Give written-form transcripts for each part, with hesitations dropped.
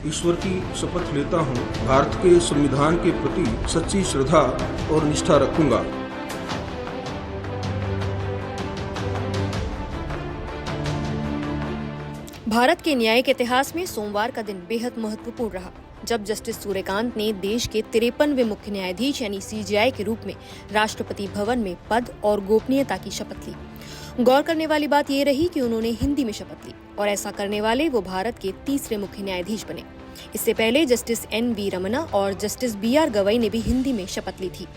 ईश्वर की शपथ लेता हूँ, भारत के संविधान के प्रति सच्ची श्रद्धा और निष्ठा रखूंगा। भारत के न्यायिक इतिहास में सोमवार का दिन बेहद महत्वपूर्ण रहा, जब जस्टिस सूर्यकांत ने देश के 53वें मुख्य न्यायाधीश यानी सीजेआई के रूप में राष्ट्रपति भवन में पद और गोपनीयता की शपथ ली। गौर करने वाली बात ये रही कि उन्होंने हिंदी में शपथ ली और ऐसा करने वाले वो भारत के तीसरे मुख्य न्यायाधीश बने। इससे पहले जस्टिस एन.वी. रमन्ना और जस्टिस बी.आर. गवई ने भी हिंदी में शपथ ली थी।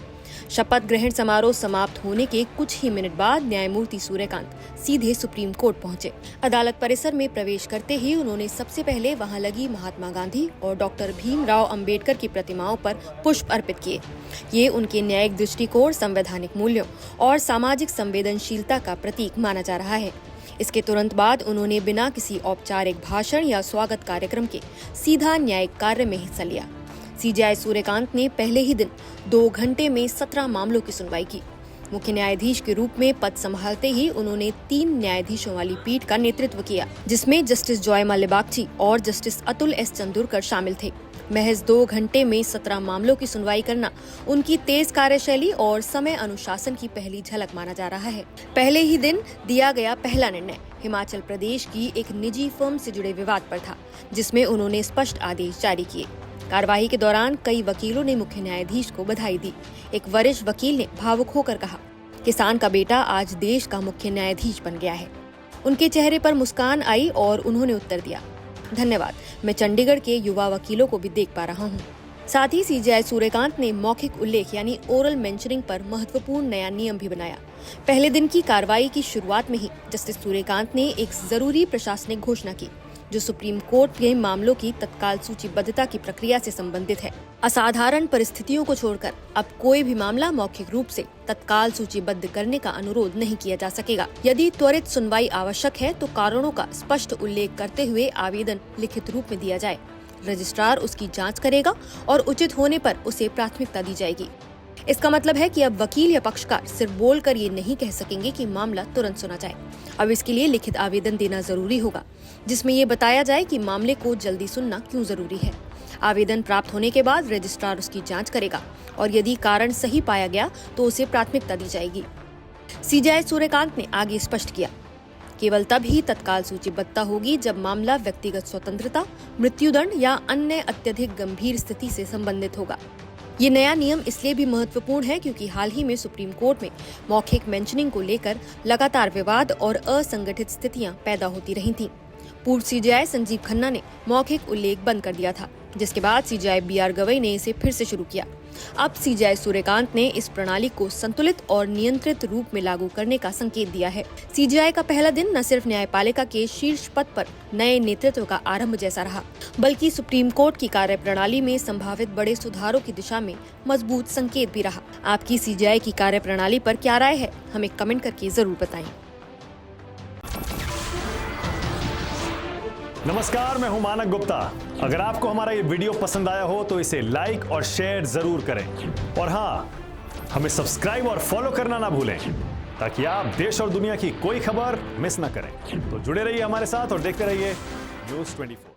शपथ ग्रहण समारोह समाप्त होने के कुछ ही मिनट बाद न्यायमूर्ति सूर्यकांत सीधे सुप्रीम कोर्ट पहुंचे। अदालत परिसर में प्रवेश करते ही उन्होंने सबसे पहले वहां लगी महात्मा गांधी और डॉक्टर भीमराव अंबेडकर की प्रतिमाओं पर पुष्प अर्पित किए। ये उनके न्यायिक दृष्टिकोण, संवैधानिक मूल्यों और सामाजिक संवेदनशीलता का प्रतीक माना जा रहा है। इसके तुरंत बाद उन्होंने बिना किसी औपचारिक भाषण या स्वागत कार्यक्रम के सीधा न्यायिक कार्य में हिस्सा लिया। सीजेआई सूर्यकांत ने पहले ही दिन 2 घंटे में 17 मामलों की सुनवाई की। मुख्य न्यायाधीश के रूप में पद संभालते ही उन्होंने 3 न्यायाधीशों वाली पीठ का नेतृत्व किया, जिसमें जस्टिस जॉय मल्लिबागची और जस्टिस अतुल एस चंदुरकर शामिल थे। महज 2 घंटे में 17 मामलों की सुनवाई करना उनकी तेज कार्यशैली और समय अनुशासन की पहली झलक माना जा रहा है। पहले ही दिन दिया गया पहला निर्णय हिमाचल प्रदेश की एक निजी फर्म से जुड़े विवाद पर था, जिसमें उन्होंने स्पष्ट आदेश जारी किए। कार्यवाही के दौरान कई वकीलों ने मुख्य न्यायाधीश को बधाई दी। एक वरिष्ठ वकील ने भावुक होकर कहा, किसान का बेटा आज देश का मुख्य न्यायाधीश बन गया है। उनके चेहरे पर मुस्कान आई और उन्होंने उत्तर दिया, धन्यवाद, मैं चंडीगढ़ के युवा वकीलों को भी देख पा रहा हूँ। साथ ही सीजेआई सूर्यकांत ने मौखिक उल्लेख यानी ओरल मेंशनिंग पर महत्वपूर्ण नया नियम भी बनाया। पहले दिन की कार्रवाई की शुरुआत में ही जस्टिस सूर्यकांत ने एक जरूरी प्रशासनिक घोषणा की, जो सुप्रीम कोर्ट के मामलों की तत्काल सूचीबद्धता की प्रक्रिया से संबंधित है। असाधारण परिस्थितियों को छोड़कर अब कोई भी मामला मौखिक रूप से तत्काल सूचीबद्ध करने का अनुरोध नहीं किया जा सकेगा। यदि त्वरित सुनवाई आवश्यक है तो कारणों का स्पष्ट उल्लेख करते हुए आवेदन लिखित रूप में दिया जाए। रजिस्ट्रार उसकी जांच करेगा और उचित होने पर उसे प्राथमिकता दी जाएगी। इसका मतलब है कि अब वकील या पक्षकार सिर्फ बोलकर ये नहीं कह सकेंगे कि मामला तुरंत सुना जाए। अब इसके लिए लिखित आवेदन देना जरूरी होगा, जिसमें ये बताया जाए कि मामले को जल्दी सुनना क्यों जरूरी है। आवेदन प्राप्त होने के बाद रजिस्ट्रार उसकी जांच करेगा और यदि कारण सही पाया गया तो उसे प्राथमिकता दी जाएगी। सीजेआई सूर्यकांत ने आगे स्पष्ट किया, केवल तब ही तत्काल सूचीबद्धता होगी जब मामला व्यक्तिगत स्वतंत्रता, मृत्युदंड या अन्य अत्यधिक गंभीर स्थिति से संबंधित होगा। ये नया नियम इसलिए भी महत्वपूर्ण है क्योंकि हाल ही में सुप्रीम कोर्ट में मौखिक मेंशनिंग को लेकर लगातार विवाद और असंगठित स्थितियां पैदा होती रही थीं। पूर्व सीजेआई संजीव खन्ना ने मौखिक उल्लेख बंद कर दिया था, जिसके बाद सीजेआई बी.आर. गवई ने इसे फिर से शुरू किया। अब सीजेआई सूर्यकांत ने इस प्रणाली को संतुलित और नियंत्रित रूप में लागू करने का संकेत दिया है। सीजेआई का पहला दिन न सिर्फ न्यायपालिका के शीर्ष पद पर नए नेतृत्व का आरंभ जैसा रहा, बल्कि सुप्रीम कोर्ट की कार्यप्रणाली में संभावित बड़े सुधारों की दिशा में मजबूत संकेत भी रहा। आपकी सीजेआई की कार्यप्रणाली पर क्या राय है, हमें कमेंट करके जरूर बताएं। नमस्कार, मैं हूं मानक गुप्ता। अगर आपको हमारा ये वीडियो पसंद आया हो तो इसे लाइक और शेयर जरूर करें और हाँ, हमें सब्सक्राइब और फॉलो करना ना भूलें ताकि आप देश और दुनिया की कोई खबर मिस ना करें। तो जुड़े रहिए हमारे साथ और देखते रहिए News 24।